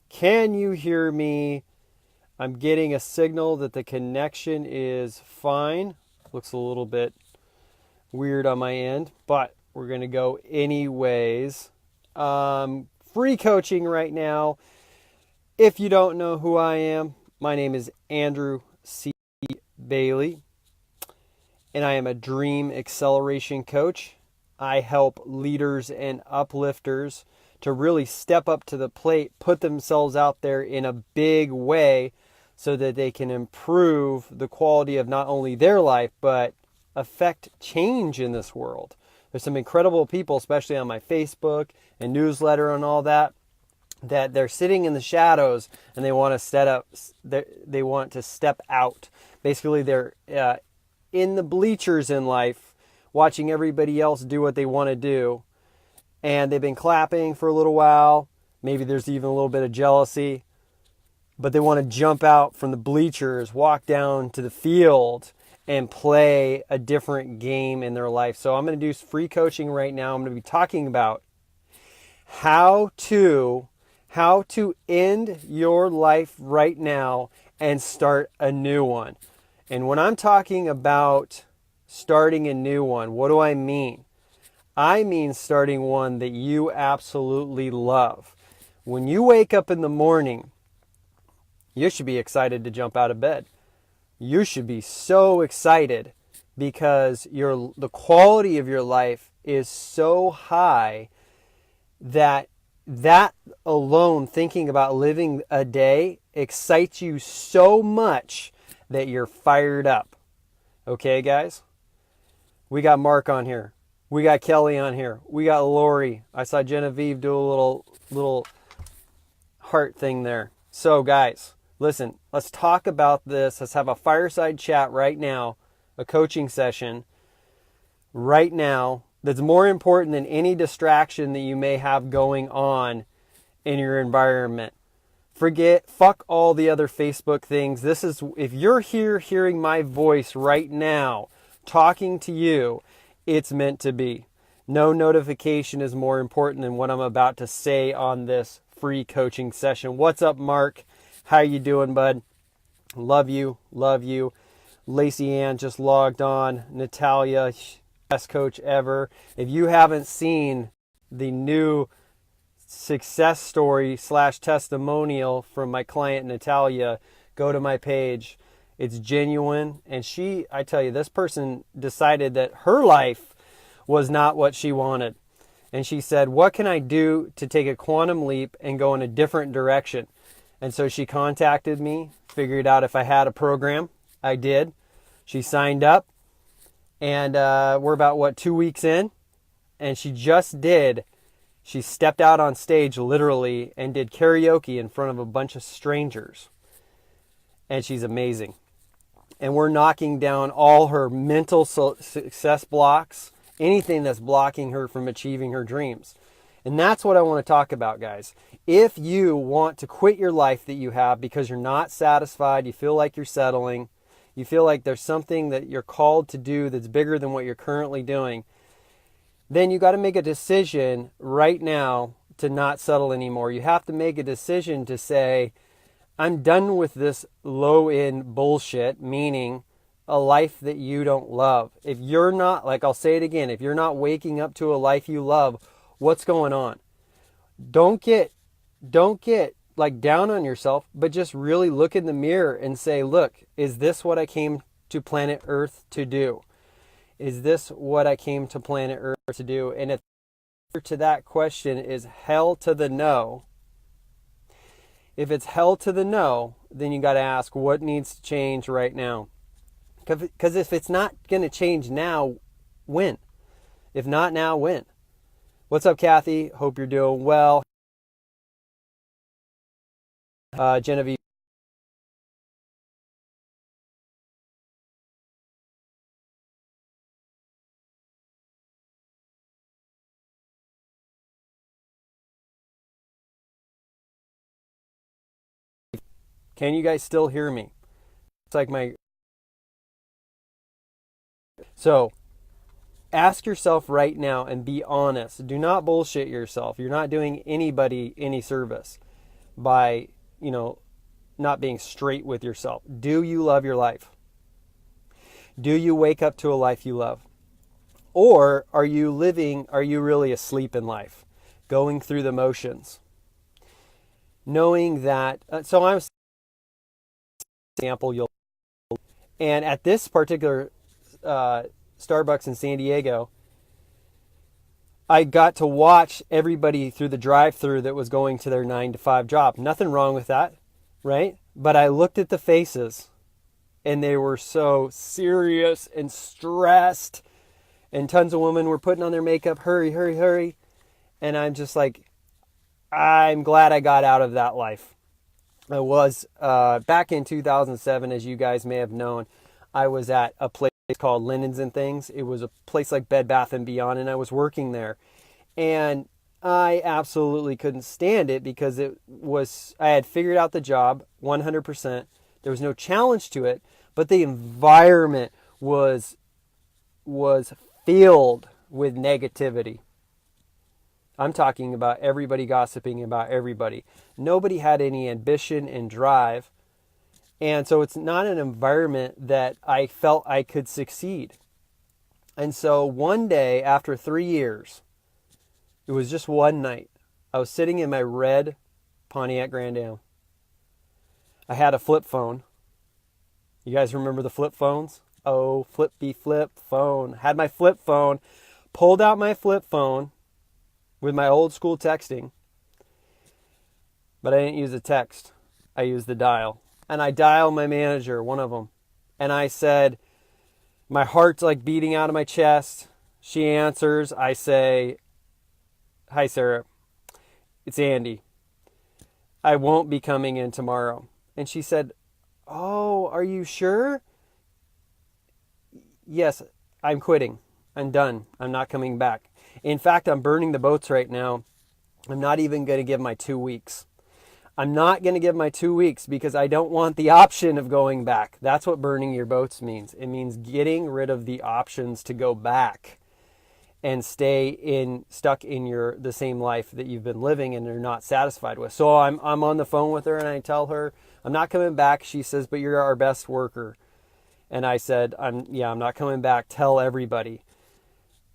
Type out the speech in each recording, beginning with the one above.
Can you hear me? I'm getting a signal that the connection is fine. Looks a little bit weird on my end, but we're going to go anyways. Free coaching right now. If you don't know who I am, my name is Andrew C. Bailey, and I am a dream acceleration coach. I help leaders and uplifters to really step up to the plate, put themselves out there in a big way so that they can improve the quality of not only their life, but affect change in this world. There's some incredible people, especially on my Facebook and newsletter and all that, that they're sitting in the shadows and they want to step out. Basically, they're in the bleachers in life, watching everybody else do what they want to do. And they've been clapping for a little while. Maybe there's even a little bit of jealousy. But they want to jump out from the bleachers, walk down to the field, and play a different game in their life. So I'm going to do free coaching right now. I'm going to be talking about how to end your life right now and start a new one. And when I'm talking about starting a new one, what do I mean? I mean starting one that you absolutely love. When you wake up in the morning, you should be excited to jump out of bed. You should be so excited because the quality of your life is so high that alone, thinking about living a day, excites you so much that you're fired up. Okay, guys? We got Mark on here. We got Kelly on here. We got Lori. I saw Genevieve do a little heart thing there. So guys, listen, let's talk about this. Let's have a fireside chat right now, a coaching session right now that's more important than any distraction that you may have going on in your environment. Fuck all the other Facebook things. If you're here hearing my voice right now, talking to you, it's meant to be. No notification is more important than what I'm about to say on this free coaching session. What's up, Mark? How you doing, bud? Love you. Lacey Ann just logged on. Natalia, best coach ever. If you haven't seen the new success story / testimonial from my client Natalia, go to my page. It's genuine. And I tell you, this person decided that her life was not what she wanted. And she said, what can I do to take a quantum leap and go in a different direction? And so she contacted me, figured out if I had a program. I did. She signed up. And we're about, 2 weeks in? And she stepped out on stage literally and did karaoke in front of a bunch of strangers. And she's amazing. And we're knocking down all her mental success blocks, anything that's blocking her from achieving her dreams. And that's what I want to talk about, guys. If you want to quit your life that you have because you're not satisfied, you feel like you're settling, you feel like there's something that you're called to do that's bigger than what you're currently doing, then you got to make a decision right now to not settle anymore. You have to make a decision to say, I'm done with this low-end bullshit, meaning a life that you don't love. If you're not, I'll say it again, if you're not waking up to a life you love, what's going on? Don't get down on yourself, but just really look in the mirror and say, look, is this what I came to planet Earth to do? Is this what I came to planet Earth to do? And if the answer to that question is hell to the no, if it's hell to the no, then you got to ask what needs to change right now. Because if it's not going to change now, when? If not now, when? What's up, Kathy? Hope you're doing well. Genevieve. Can you guys still hear me? It's like So, ask yourself right now and be honest. Do not bullshit yourself. You're not doing anybody any service. by, not being straight with yourself. Do you love your life? Do you wake up to a life you love? Or are you really asleep in life, going through the motions? Knowing that, so I'm example, and at this particular Starbucks in San Diego, I got to watch everybody through the drive-thru that was going to their 9-to-5 job. Nothing wrong with that, right? But I looked at the faces, and they were so serious and stressed, and tons of women were putting on their makeup, hurry, hurry, hurry. And I'm just like, I'm glad I got out of that life. I was, back in 2007, as you guys may have known, I was at a place called Linens and Things. It was a place like Bed Bath & Beyond, and I was working there. And I absolutely couldn't stand it because I had figured out the job 100%. There was no challenge to it, but the environment was filled with negativity. I'm talking about everybody gossiping about everybody. Nobody had any ambition and drive. And so it's not an environment that I felt I could succeed. And so one day, after 3 years, it was just one night, I was sitting in my red Pontiac Grand Am. I had a flip phone. You guys remember the flip phones? Oh, flippy flip phone. Had my flip phone, pulled out my flip phone with my old school texting, but I didn't use the text. I used the dial. And I dialed my manager, one of them. And I said, my heart's like beating out of my chest. She answers. I say, hi, Sarah. It's Andy. I won't be coming in tomorrow. And she said, oh, are you sure? Yes, I'm quitting. I'm done. I'm not coming back. In fact, I'm burning the boats right now. I'm not even going to give my 2 weeks. I'm not going to give my 2 weeks because I don't want the option of going back. That's what burning your boats means. It means getting rid of the options to go back and stay stuck in the same life that you've been living and you're not satisfied with. So I'm on the phone with her and I tell her, I'm not coming back. She says, but you're our best worker. And I said, I'm not coming back. Tell everybody.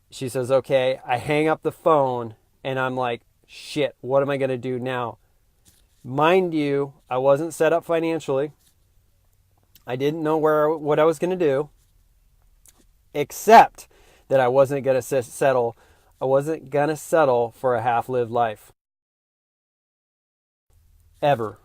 She says, okay. I hang up the phone and I'm like, shit, what am I going to do now? Mind you, I wasn't set up financially. I didn't know what I was going to do, except that I wasn't going to settle. I wasn't going to settle for a half-lived life. Ever.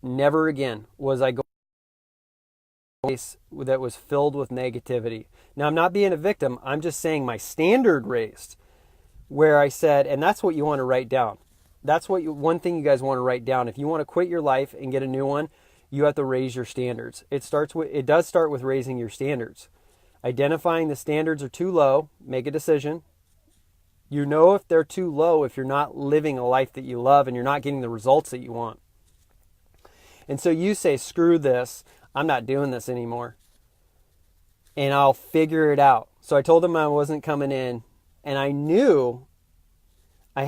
Never again was I going to a place that was filled with negativity. Now, I'm not being a victim. I'm just saying my standard raised, where I said, and that's what you want to write down. That's one thing you guys want to write down. If you want to quit your life and get a new one, you have to raise your standards. It does start with raising your standards. Identifying the standards are too low, make a decision. You know if they're too low if you're not living a life that you love and you're not getting the results that you want. And so you say, screw this, I'm not doing this anymore. And I'll figure it out. So I told them I wasn't coming in, and I knew I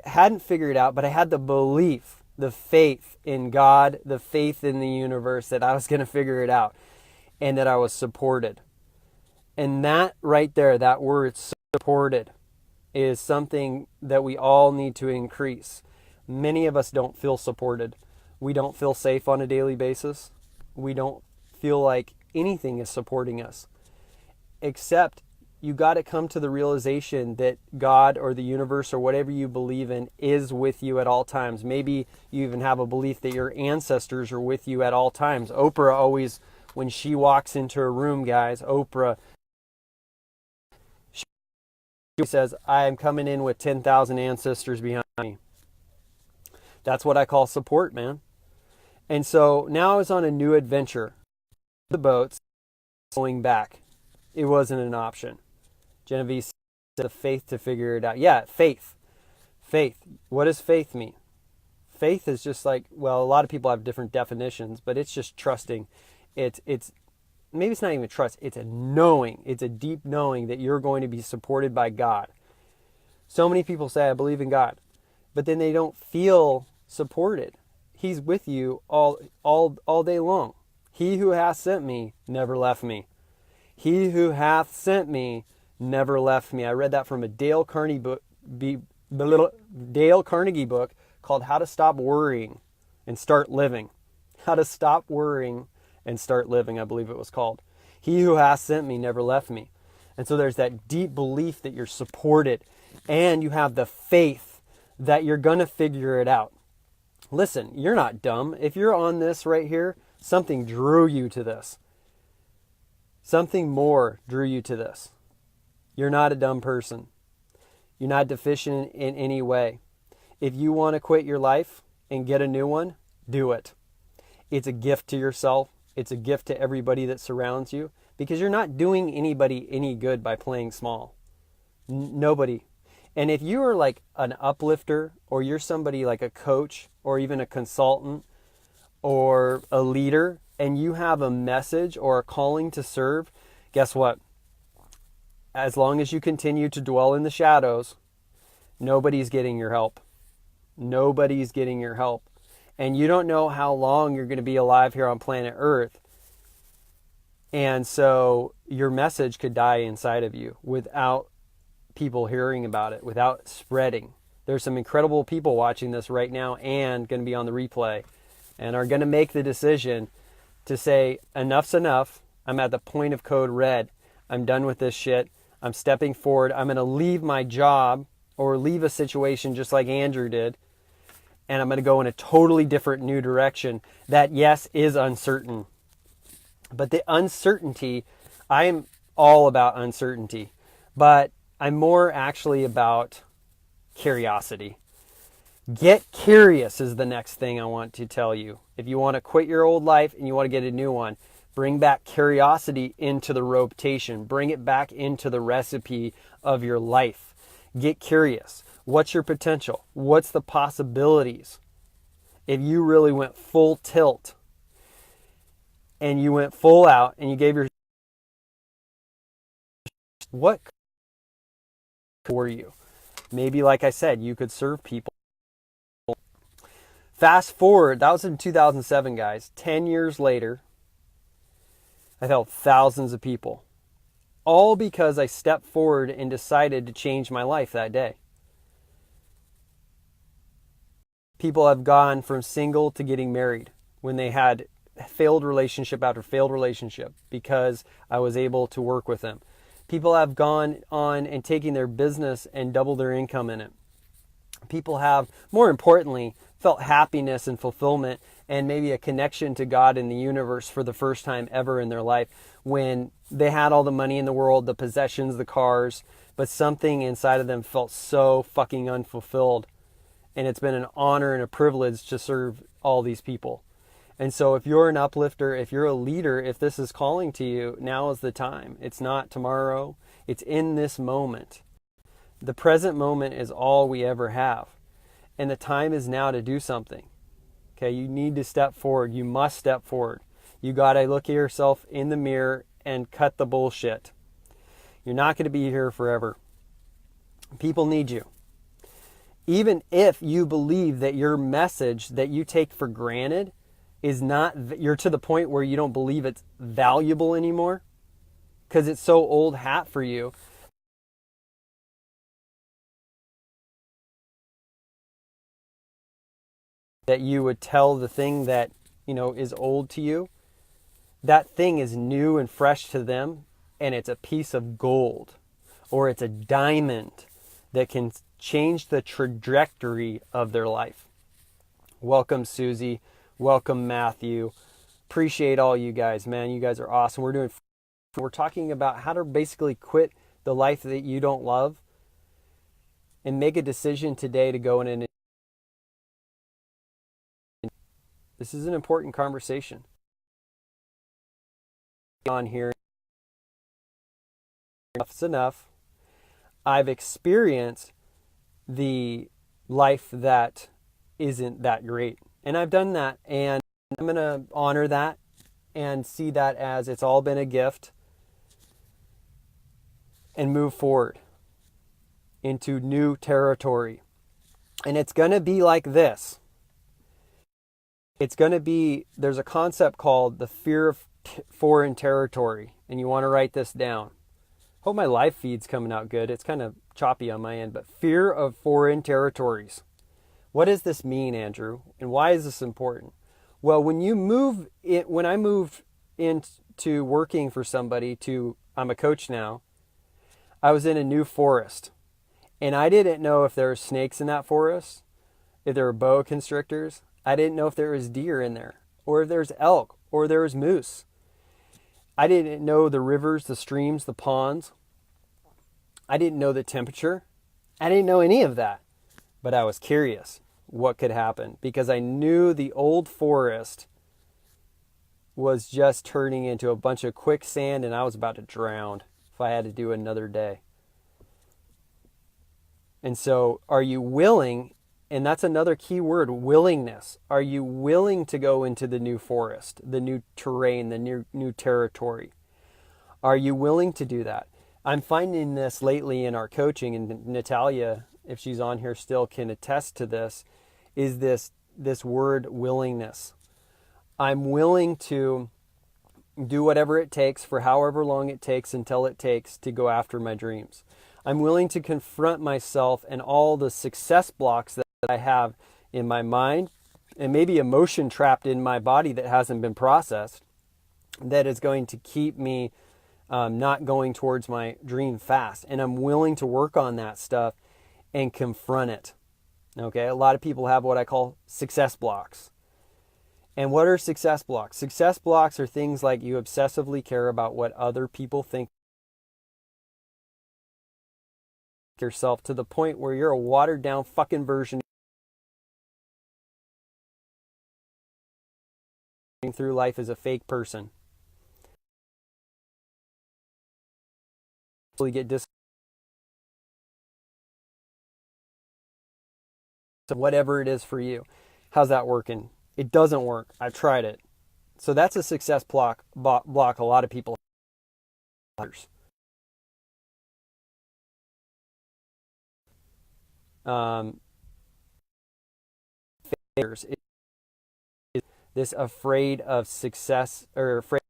hadn't figured it out, but I had the belief, the faith in God, the faith in the universe that I was going to figure it out and that I was supported. And that right there, that word supported, is something that we all need to increase. Many of us don't feel supported. We don't feel safe on a daily basis. We don't feel like anything is supporting us, except you got to come to the realization that God or the universe or whatever you believe in is with you at all times. Maybe you even have a belief that your ancestors are with you at all times. Oprah always, when she walks into a room, guys, she says, I am coming in with 10,000 ancestors behind me. That's what I call support, man. And so now I was on a new adventure. The boats, going back. It wasn't an option. Genevieve said the faith to figure it out. Yeah, faith. Faith. What does faith mean? Faith is just like, well, a lot of people have different definitions, but it's just trusting. It's maybe it's not even trust. It's a knowing. It's a deep knowing that you're going to be supported by God. So many people say, I believe in God, but then they don't feel supported. He's with you all day long. He who hath sent me never left me. He who hath sent me never left me. I read that from a Dale Carnegie book called How to Stop Worrying and Start Living. How to Stop Worrying and Start Living, I believe it was called. He who hath sent me never left me. And so there's that deep belief that you're supported and you have the faith that you're going to figure it out. Listen, you're not dumb. If you're on this right here, something drew you to this. Something more drew you to this. You're not a dumb person. You're not deficient in any way. If you want to quit your life and get a new one, do it. It's a gift to yourself. It's a gift to everybody that surrounds you, because you're not doing anybody any good by playing small. Nobody. And if you are like an uplifter, or you're somebody like a coach or even a consultant or a leader, and you have a message or a calling to serve, guess what? As long as you continue to dwell in the shadows, nobody's getting your help. Nobody's getting your help. And you don't know how long you're going to be alive here on planet Earth. And so your message could die inside of you without people hearing about it, without spreading. There's some incredible people watching this right now and going to be on the replay and are going to make the decision to say, enough's enough. I'm at the point of code red. I'm done with this shit. I'm stepping forward. I'm going to leave my job or leave a situation just like Andrew did. And I'm going to go in a totally different new direction that, yes, is uncertain. But the uncertainty, I'm all about uncertainty. But I'm more actually about curiosity. Get curious is the next thing I want to tell you. If you want to quit your old life and you want to get a new one, bring back curiosity into the rotation. Bring it back into the recipe of your life. Get curious. What's your potential? What's the possibilities? If you really went full tilt and you went full out and you gave your... What were you? Maybe, like I said, you could serve people. Fast forward, that was in 2007, guys. 10 years later, I've helped thousands of people. All because I stepped forward and decided to change my life that day. People have gone from single to getting married when they had failed relationship after failed relationship because I was able to work with them. People have gone on and taken their business and doubled their income in it. People have, more importantly, felt happiness and fulfillment and maybe a connection to God and the universe for the first time ever in their life when they had all the money in the world, the possessions, the cars, but something inside of them felt so fucking unfulfilled. And it's been an honor and a privilege to serve all these people. And so if you're an uplifter, if you're a leader, if this is calling to you, now is the time. It's not tomorrow. It's in this moment. The present moment is all we ever have. And the time is now to do something. Okay, you need to step forward. You must step forward. You got to look at yourself in the mirror and cut the bullshit. You're not going to be here forever. People need you. Even if you believe that your message that you take for granted is not, you're to the point where you don't believe it's valuable anymore because it's so old hat for you. That you would tell the thing that, is old to you. That thing is new and fresh to them, and it's a piece of gold or it's a diamond that can change the trajectory of their life. Welcome, Susie. Welcome, Matthew. Appreciate all you guys, man. You guys are awesome. We're talking about how to basically quit the life that you don't love and make a decision today to go in and... This is an important conversation. On here, enough's enough. I've experienced the life that isn't that great. And I've done that, and I'm going to honor that and see that as it's all been a gift and move forward into new territory. And it's going to be like this. It's going to be, there's a concept called the fear of foreign territory, and you want to write this down. Hope my live feed's coming out good. It's kind of choppy on my end, but fear of foreign territories. What does this mean, Andrew? And why is this important? Well, when I moved into working for somebody I'm a coach now, I was in a new forest. And I didn't know if there were snakes in that forest, if there were boa constrictors. I didn't know if there was deer in there, or if there's elk, or there was moose. I didn't know the rivers, the streams, the ponds. I didn't know the temperature. I didn't know any of that. But I was curious what could happen because I knew the old forest was just turning into a bunch of quicksand and I was about to drown if I had to do another day. And so are you willing, and that's another key word, willingness. Are you willing to go into the new forest, the new terrain, the new territory? Are you willing to do that? I'm finding this lately in our coaching, and Natalia, if she's on here still, can attest to this, is this word willingness. I'm willing to do whatever it takes for however long it takes until it takes to go after my dreams. I'm willing to confront myself and all the success blocks that I have in my mind and maybe emotion trapped in my body that hasn't been processed that is going to keep me not going towards my dream fast. And I'm willing to work on that stuff and confront it. Okay, a lot of people have what I call success blocks. And what are success blocks? Success blocks are things like you obsessively care about what other people think yourself to the point where you're a watered down fucking version through life as a fake person. You get whatever it is for you. How's that working? It doesn't work. I've tried it. So that's a success block a lot of people have. Failures. This afraid of success or afraid.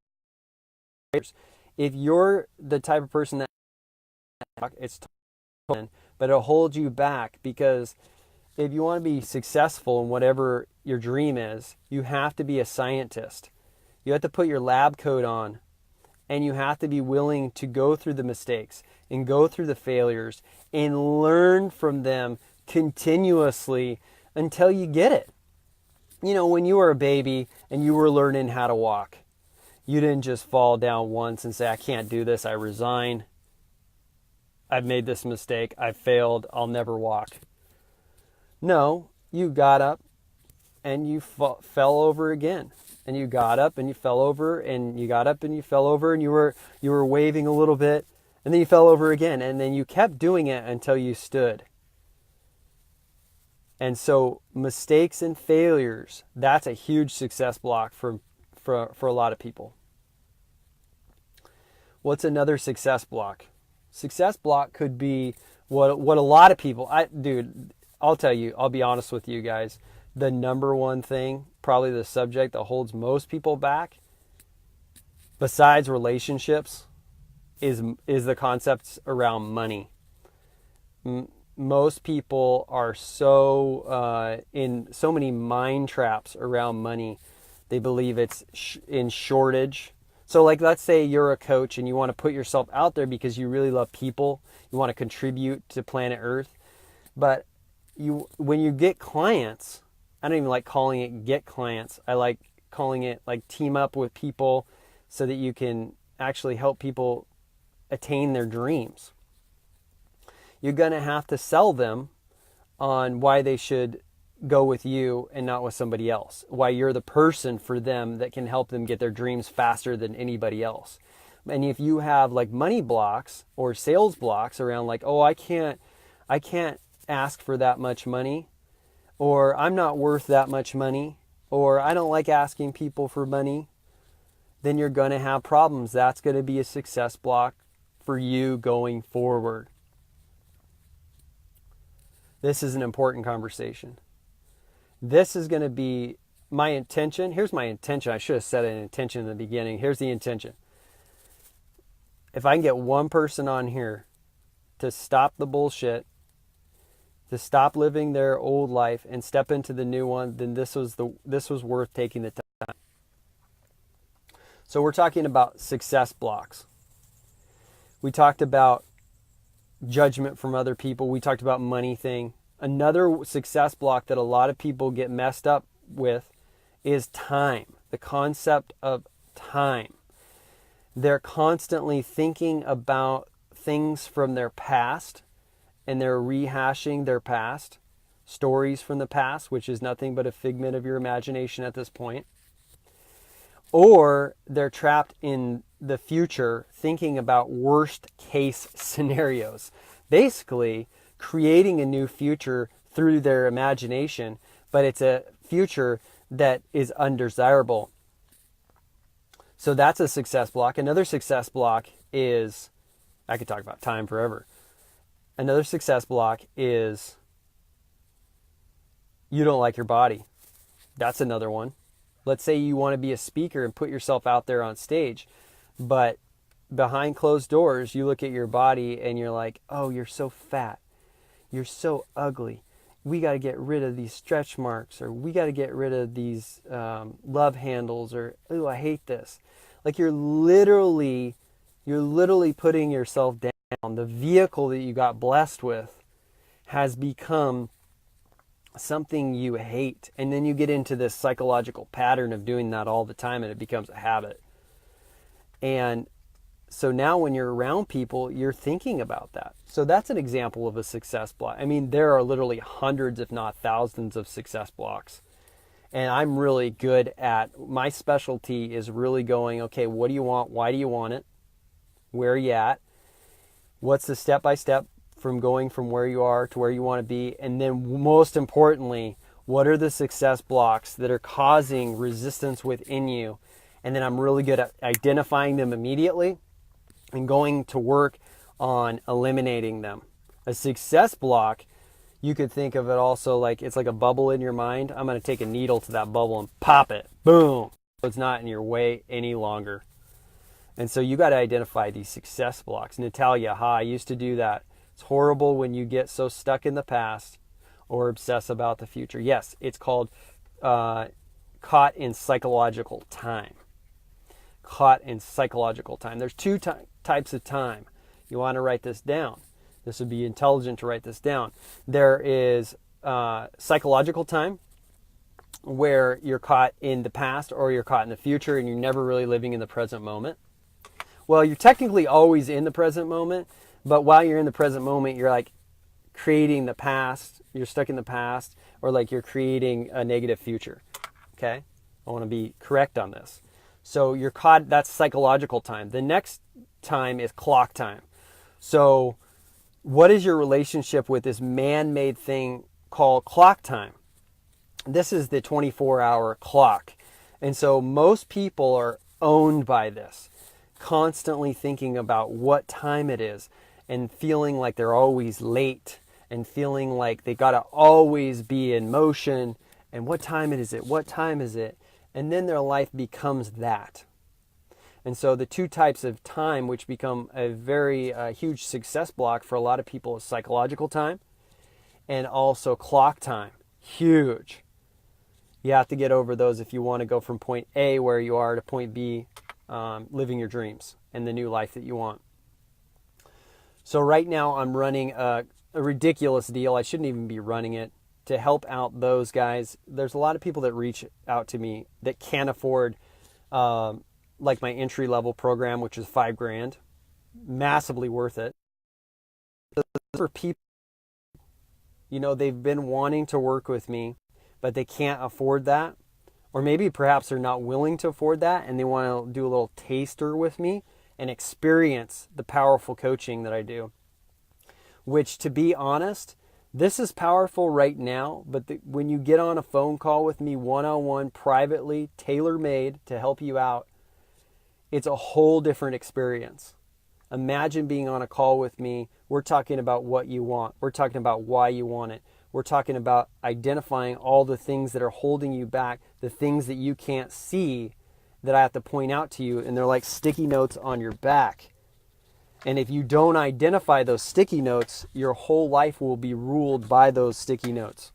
If you're the type of person that it's but it'll hold you back because if you want to be successful in whatever your dream is, you have to be a scientist. You have to put your lab coat on and you have to be willing to go through the mistakes and go through the failures and learn from them continuously until you get it. You know, when you were a baby and you were learning how to walk, you didn't just fall down once and say, I can't do this, I resign. I've made this mistake, I've failed, I'll never walk. No, you got up and you fell over again. And you got up and you fell over and you got up and you fell over and you were waving a little bit and then you fell over again and then you kept doing it until you stood. And so mistakes and failures, that's a huge success block for a lot of people. What's another success block? Success block could be what a lot of people, I'll tell you, I'll be honest with you guys. The number one thing, probably the subject that holds most people back, besides relationships, is the concepts around money. Most people are so in so many mind traps around money. They believe it's in shortage. So like, let's say you're a coach and you want to put yourself out there because you really love people. You want to contribute to planet Earth. But when you get clients, I don't even like calling it get clients. I like calling it like team up with people so that you can actually help people attain their dreams. You're going to have to sell them on why they should go with you and not with somebody else. Why you're the person for them that can help them get their dreams faster than anybody else. And if you have like money blocks or sales blocks around like, oh, I can't ask for that much money, or I'm not worth that much money, or I don't like asking people for money, then you're going to have problems. That's going to be a success block for you going forward. This is an important conversation. This is going to be my intention, here's my intention. I should have said an intention in the beginning. Here's the intention. If I can get one person on here to stop the bullshit, to stop living their old life and step into the new one, then this was worth taking the time. So we're talking about success blocks. We talked about judgment from other people. We talked about money thing. Another success block that a lot of people get messed up with is time, the concept of time. They're constantly thinking about things from their past, and they're rehashing their past, stories from the past, which is nothing but a figment of your imagination at this point. Or they're trapped in the future thinking about worst case scenarios, basically creating a new future through their imagination, but it's a future that is undesirable. So that's a success block. Another success block is, I could talk about time forever. Another success block is you don't like your body. That's another one. Let's say you want to be a speaker and put yourself out there on stage, but behind closed doors, you look at your body and you're like, oh, you're so fat. You're so ugly. We got to get rid of these stretch marks, or we got to get rid of these love handles, or, oh, I hate this. Like you're literally putting yourself down. The vehicle that you got blessed with has become something you hate. And then you get into this psychological pattern of doing that all the time, and it becomes a habit. And so now when you're around people, you're thinking about that. So that's an example of a success block. I mean, there are literally hundreds, if not thousands, of success blocks. And I'm really good at, my specialty is really going, okay, what do you want? Why do you want it? Where are you at? What's the step-by-step from going from where you are to where you want to be? And then most importantly, what are the success blocks that are causing resistance within you? And then I'm really good at identifying them immediately and going to work on eliminating them. A success block, you could think of it also like it's like a bubble in your mind. I'm going to take a needle to that bubble and pop it. Boom. It's not in your way any longer. And so you got to identify these success blocks. Natalia, I used to do that. It's horrible when you get so stuck in the past or obsess about the future. Yes, it's called caught in psychological time. Caught in psychological time. There's two types of time. You want to write this down. This would be intelligent to write this down. There is psychological time, where you're caught in the past or you're caught in the future and you're never really living in the present moment. Well, you're technically always in the present moment, but while you're in the present moment, you're like creating the past, you're stuck in the past, or like you're creating a negative future. Okay? I want to be correct on this. So you're caught, that's psychological time. The next time is clock time. So what is your relationship with this man-made thing called clock time? This is the 24-hour clock. And so most people are owned by this, constantly thinking about what time it is and feeling like they're always late and feeling like they got to always be in motion. And what time is it? What time is it? And then their life becomes that. And so the two types of time which become a very huge success block for a lot of people is psychological time and also clock time. Huge. You have to get over those if you want to go from point A, where you are, to point B, living your dreams and the new life that you want. So right now I'm running a ridiculous deal. I shouldn't even be running it, to help out those guys. There's a lot of people that reach out to me that can't afford like my entry level program, which is $5,000, massively worth it. For people, you know, they've been wanting to work with me, but they can't afford that. Or maybe perhaps they're not willing to afford that and they want to do a little taster with me and experience the powerful coaching that I do. Which, to be honest, this is powerful right now, but when you get on a phone call with me one-on-one, privately, tailor-made to help you out, it's a whole different experience. Imagine being on a call with me. We're talking about what you want. We're talking about why you want it. We're talking about identifying all the things that are holding you back, the things that you can't see that I have to point out to you, and they're like sticky notes on your back. And if you don't identify those sticky notes, your whole life will be ruled by those sticky notes.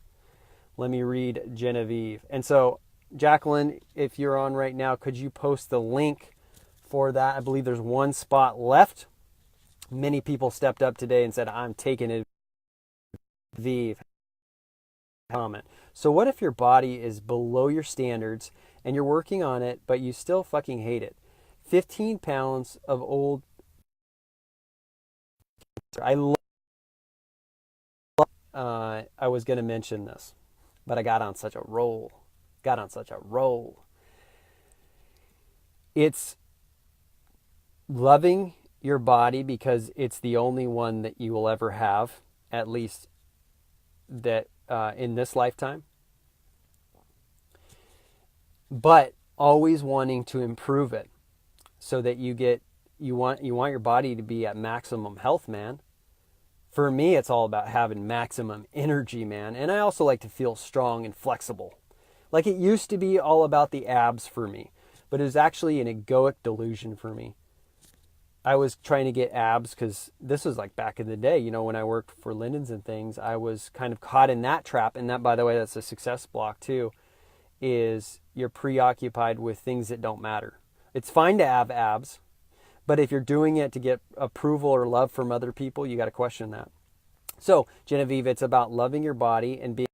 Let me read Genevieve. And so, Jacqueline, if you're on right now, could you post the link for that? I believe there's one spot left. Many people stepped up today and said, I'm taking it. Vive. Comment. So what if your body is below your standards and you're working on it, but you still fucking hate it? 15 pounds of old... I was going to mention this, but I got on such a roll. It's loving your body because it's the only one that you will ever have, at least that in this lifetime. But always wanting to improve it so that you want your body to be at maximum health, man. For me, it's all about having maximum energy, man. And I also like to feel strong and flexible. Like it used to be all about the abs for me, but it was actually an egoic delusion for me. I was trying to get abs because this was like back in the day, you know, when I worked for Linden's and things, I was kind of caught in that trap. And that, by the way, that's a success block too, is you're preoccupied with things that don't matter. It's fine to have abs, but if you're doing it to get approval or love from other people, you got to question that. So, Genevieve, it's about loving your body and being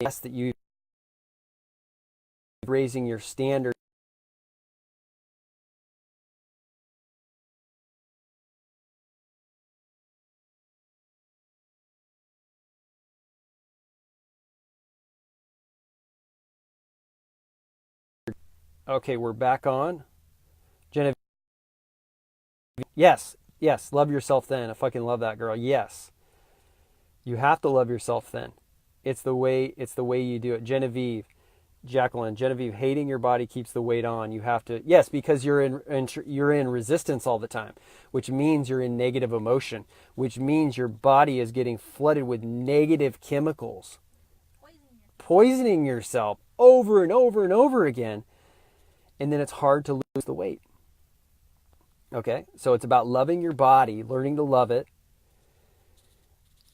the best that you raising your standard. Okay, we're back on. Genevieve. Yes, love yourself then. I fucking love that girl. Yes. You have to love yourself then. It's the way you do it. Jacqueline, hating your body keeps the weight on. You have to, yes, because you're in resistance all the time, which means you're in negative emotion, which means your body is getting flooded with negative chemicals, poisoning yourself over and over and over again. And then it's hard to lose the weight. Okay, so it's about loving your body, learning to love it,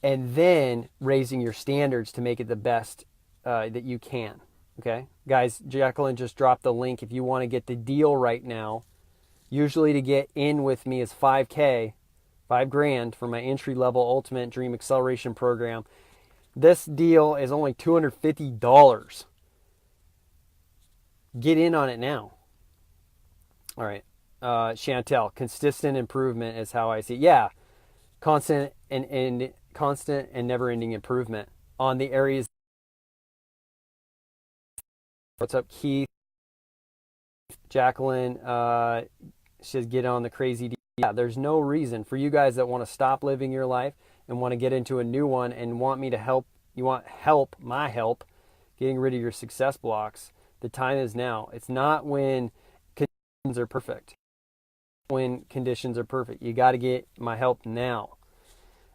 and then raising your standards to make it the best that you can. Okay, guys, Jacqueline just dropped the link. If you want to get the deal right now, usually to get in with me is $5,000, $5,000 for my entry-level Ultimate Dream Acceleration Program. This deal is only $250. Get in on it now. All right. Chantel, consistent improvement is how I see it. Yeah. Constant and never-ending improvement on the areas. What's up, Keith? Jacqueline, she says get on the crazy D. Yeah, there's no reason for you guys that want to stop living your life and want to get into a new one and want me to help. You want my help, getting rid of your success blocks. The time is now. It's not when conditions are perfect. When conditions are perfect, you got to get my help now.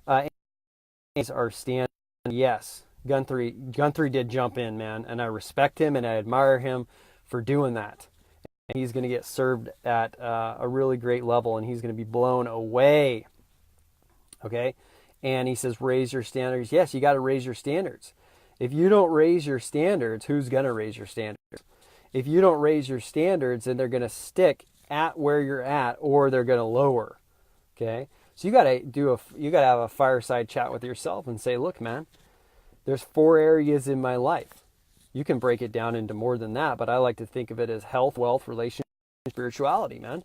Are stand. Yes, Gunther did jump in, man, and I respect him and I admire him for doing that. And he's going to get served at a really great level, and he's going to be blown away. Okay, and he says raise your standards. Yes, you got to raise your standards. If you don't raise your standards, who's going to raise your standards? If you don't raise your standards, then they're going to stick at where you're at, or they're going to lower. Okay, so you got to have a fireside chat with yourself and say, look, man, there's 4 areas in my life. You can break it down into more than that, but I like to think of it as health, wealth, relationship, spirituality, man.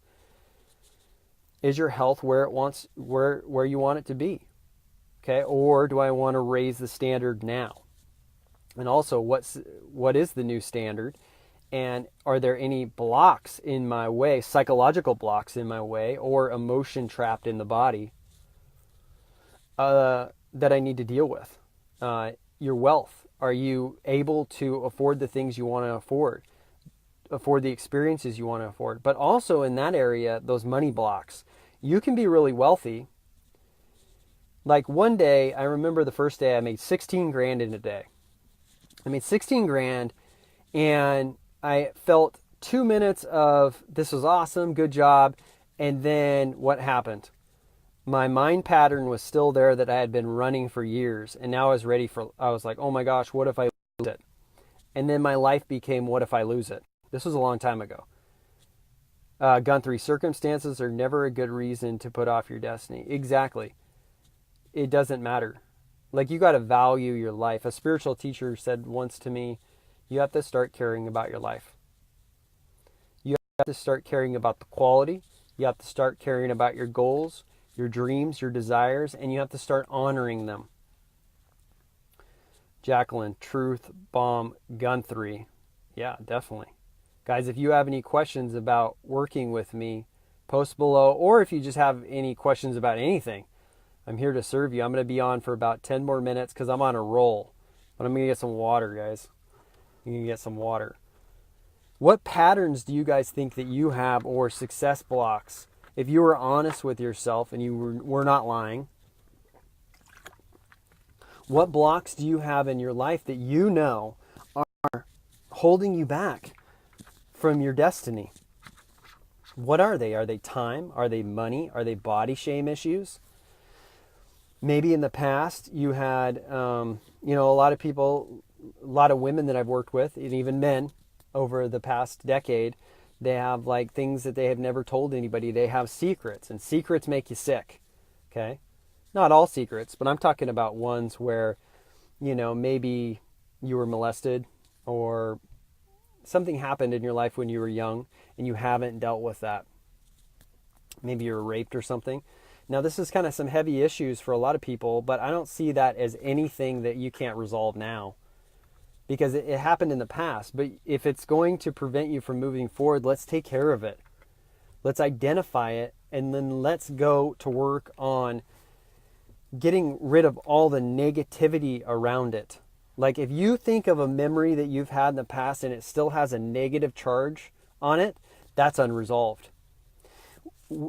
Is your health where you want it to be? Okay, or do I want to raise the standard now? And also, what is the new standard? And are there any blocks in my way, psychological blocks in my way, or emotion trapped in the body that I need to deal with? Your wealth. Are you able to afford the things you want to afford the experiences you want to afford? But also in that area, those money blocks. You can be really wealthy Like one day, I remember the first day I made 16 grand in a day. I made 16 grand and I felt 2 minutes of this was awesome, good job. And then what happened? My mind pattern was still there that I had been running for years. And now I was like, oh my gosh, what if I lose it? And then my life became, what if I lose it? This was a long time ago. Gunther, circumstances are never a good reason to put off your destiny. Exactly. It doesn't matter. Like, you got to value your life. A spiritual teacher said once to me, you have to start caring about your life. You have to start caring about the quality. You have to start caring about your goals, your dreams, your desires, and you have to start honoring them. Jacqueline, truth bomb, Gunther. Yeah, definitely. Guys, if you have any questions about working with me, post below, or if you just have any questions about anything, I'm here to serve you. I'm going to be on for about 10 more minutes because I'm on a roll. But I'm going to get some water, guys. I'm going to get some water. What patterns do you guys think that you have, or success blocks? If you were honest with yourself and you were not lying, what blocks do you have in your life that you know are holding you back from your destiny? What are they? Are they time? Are they money? Are they body shame issues? Maybe in the past you had, a lot of people, a lot of women that I've worked with, and even men over the past decade, they have like things that they have never told anybody. They have secrets, and secrets make you sick. Okay. Not all secrets, but I'm talking about ones where, maybe you were molested or something happened in your life when you were young and you haven't dealt with that. Maybe you were raped or something. Now, this is kind of some heavy issues for a lot of people, but I don't see that as anything that you can't resolve now because it happened in the past. But if it's going to prevent you from moving forward, let's take care of it. Let's identify it, and then let's go to work on getting rid of all the negativity around it. Like, if you think of a memory that you've had in the past and it still has a negative charge on it, that's unresolved.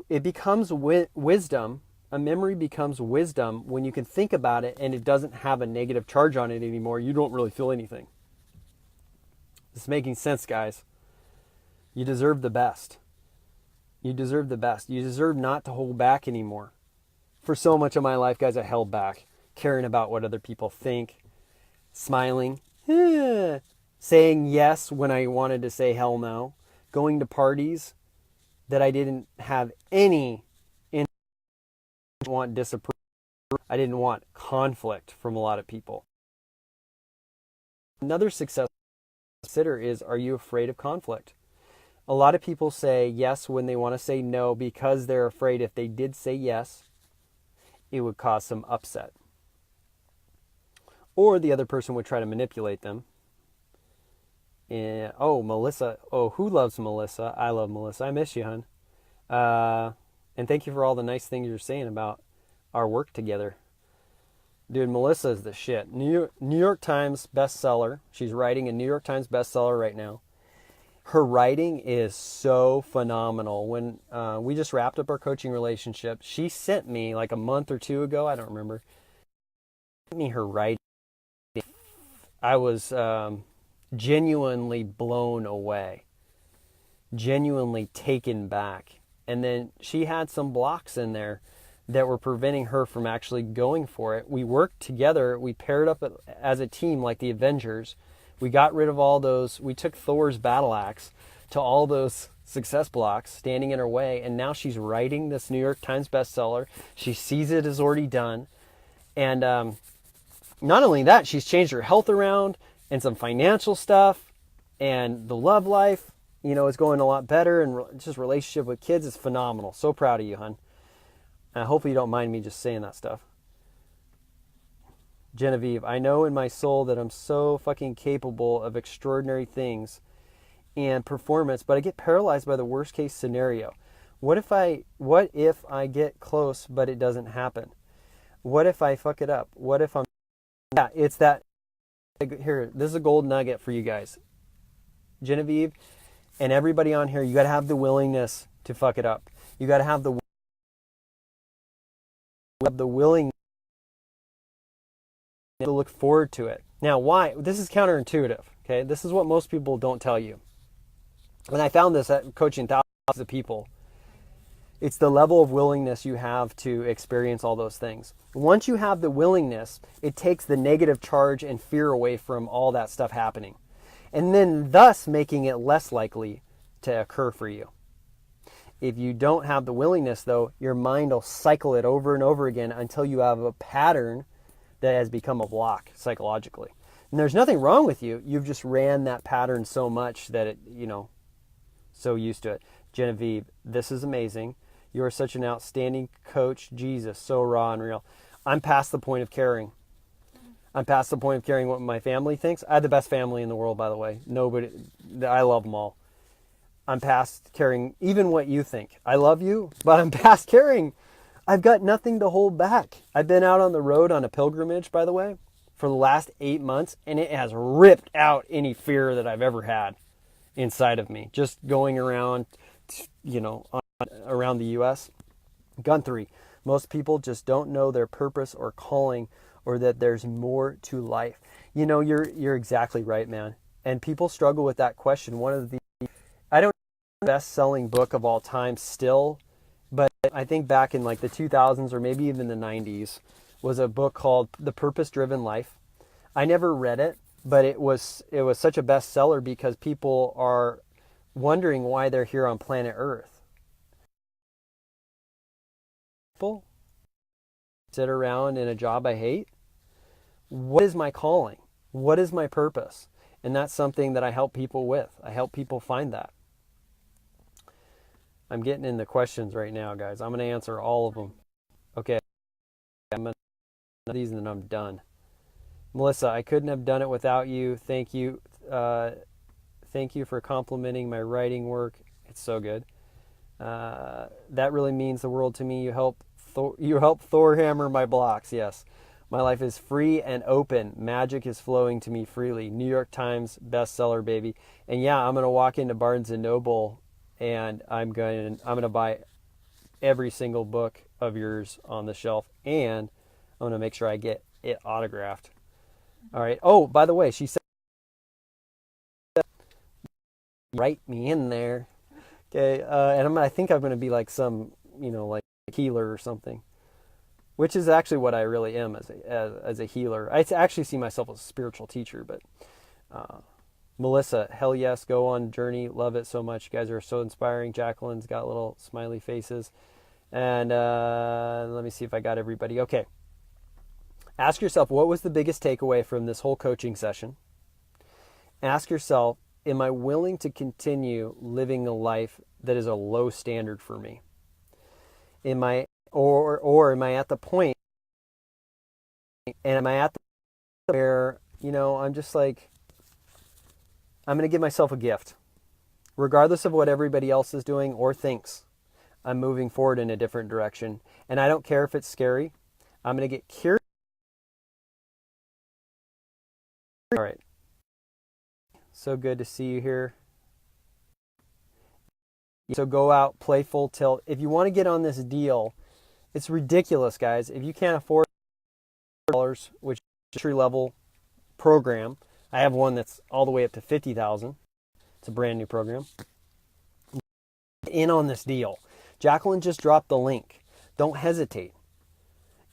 It becomes wisdom. A memory becomes wisdom when you can think about it and it doesn't have a negative charge on it anymore. You don't really feel anything. This is making sense, guys. You deserve the best. You deserve the best. You deserve not to hold back anymore. For so much of my life, guys, I held back, caring about what other people think, smiling, saying yes when I wanted to say hell no, going to parties that I didn't have any want disapproval. I didn't want conflict from a lot of people. Another success to consider is, are you afraid of conflict? A lot of people say yes when they want to say no because they're afraid if they did say yes, it would cause some upset. Or the other person would try to manipulate them. And, Melissa. Oh, who loves Melissa? I love Melissa. I miss you, hon. And thank you for all the nice things you're saying about our work together. Dude, Melissa is the shit. New York Times bestseller. She's writing a New York Times bestseller right now. Her writing is so phenomenal. When we just wrapped up our coaching relationship, she sent me like a month or two ago, I don't remember, sent me her writing. I was genuinely blown away, genuinely taken back. And then she had some blocks in there that were preventing her from actually going for it. We worked together. We paired up as a team like the Avengers. We got rid of all those. We took Thor's battle axe to all those success blocks standing in her way. And now she's writing this New York Times bestseller. She sees it as already done. And not only that, she's changed her health around and some financial stuff. And the love life, is going a lot better. And just relationship with kids is phenomenal. So proud of you, hon. Hopefully you don't mind me just saying that stuff. Genevieve, I know in my soul that I'm so fucking capable of extraordinary things and performance, but I get paralyzed by the worst case scenario. What if I get close, but it doesn't happen? What if I fuck it up? What if I'm... Yeah, it's that... Here, this is a gold nugget for you guys. Genevieve and everybody on here, you got to have the willingness to fuck it up. You got to have the willingness to look forward to it. Now, why? This is counterintuitive, okay? This is what most people don't tell you. When I found this at coaching thousands of people, it's the level of willingness you have to experience all those things. Once you have the willingness, it takes the negative charge and fear away from all that stuff happening. And then thus making it less likely to occur for you. If you don't have the willingness, though, your mind will cycle it over and over again until you have a pattern that has become a block psychologically. And there's nothing wrong with you. You've just ran that pattern so much that it, so used to it. Genevieve, this is amazing. You are such an outstanding coach. Jesus, so raw and real. I'm past the point of caring. I'm past the point of caring what my family thinks. I have the best family in the world, by the way. I love them all. I'm past caring even what you think. I love you, but I'm past caring. I've got nothing to hold back. I've been out on the road on a pilgrimage, by the way, for the last 8 months, and it has ripped out any fear that I've ever had inside of me. Just going around, around the U.S. Guthrie, most people just don't know their purpose or calling, or that there's more to life. You're exactly right, man. And people struggle with that question. I don't know the best-selling book of all time still, but I think back in like the 2000s or maybe even the 90s was a book called The Purpose-Driven Life. I never read it, but it was such a bestseller because people are wondering why they're here on planet Earth. People sit around in a job I hate. What is my calling? What is my purpose? And that's something that I help people with. I help people find that. I'm getting in the questions right now, guys. I'm going to answer all of them. Okay. I'm going to these and then I'm done. Melissa, I couldn't have done it without you. Thank you. Thank you for complimenting my writing work. It's so good. That really means the world to me. You help Thor hammer my blocks. Yes. My life is free and open. Magic is flowing to me freely. New York Times bestseller, baby. And yeah, I'm going to walk into Barnes & Noble and I'm going to buy every single book of yours on the shelf, and I'm going to make sure I get it autographed. All right. Oh, by the way, she said, write me in there. Okay. And I think I'm going to be like some, like healer or something, which is actually what I really am as a healer. I actually see myself as a spiritual teacher, but Melissa, hell yes, go on journey. Love it so much. You guys are so inspiring. Jacqueline's got little smiley faces. And let me see if I got everybody. Okay. Ask yourself, what was the biggest takeaway from this whole coaching session? Ask yourself, am I willing to continue living a life that is a low standard for me? Am I at the point, and am I at the point where, I'm just like, I'm going to give myself a gift. Regardless of what everybody else is doing or thinks, I'm moving forward in a different direction. And I don't care if it's scary. I'm going to get curious. All right. So good to see you here. So go out, play full tilt. If you want to get on this deal, it's ridiculous, guys. If you can't afford $, which is a entry level program, I have one that's all the way up to $50,000. It's a brand new program. In on this deal. Jacqueline just dropped the link. Don't hesitate.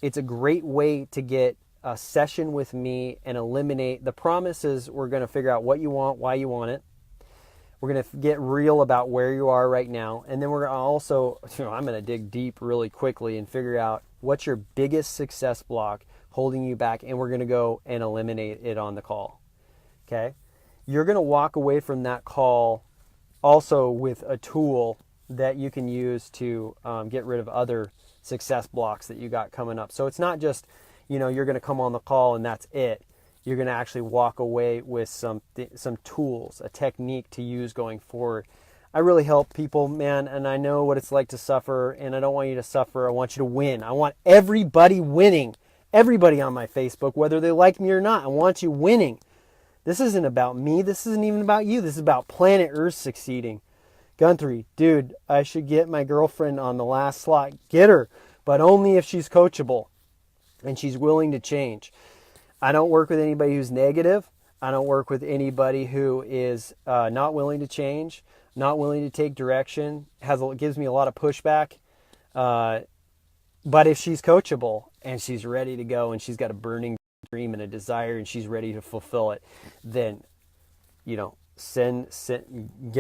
It's a great way to get a session with me and eliminate the promises. We're going to figure out what you want, why you want it. We're going to get real about where you are right now. And then we're going to also, I'm going to dig deep really quickly and figure out what's your biggest success block holding you back. And we're going to go and eliminate it on the call. Okay? You're going to walk away from that call also with a tool that you can use to get rid of other success blocks that you got coming up. So it's not just, you're going to come on the call and that's it. You're going to actually walk away with some tools, a technique to use going forward. I really help people, man, and I know what it's like to suffer, and I don't want you to suffer. I want you to win. I want everybody winning. Everybody on my Facebook, whether they like me or not, I want you winning. This isn't about me. This isn't even about you. This is about planet Earth succeeding. Guthrie, dude, I should get my girlfriend on the last slot. Get her, but only if she's coachable and she's willing to change. I don't work with anybody who's negative. I don't work with anybody who is not willing to change, not willing to take direction, gives me a lot of pushback. But if she's coachable and she's ready to go and she's got a burning dream and a desire and she's ready to fulfill it, then, get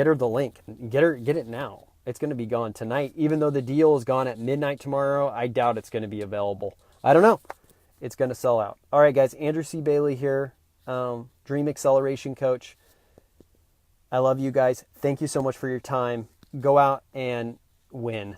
her the link. Get it now. It's going to be gone tonight. Even though the deal is gone at midnight tomorrow, I doubt it's going to be available. I don't know. It's going to sell out. All right, guys. Andrew C. Bailey here, Dream Acceleration Coach. I love you guys. Thank you so much for your time. Go out and win.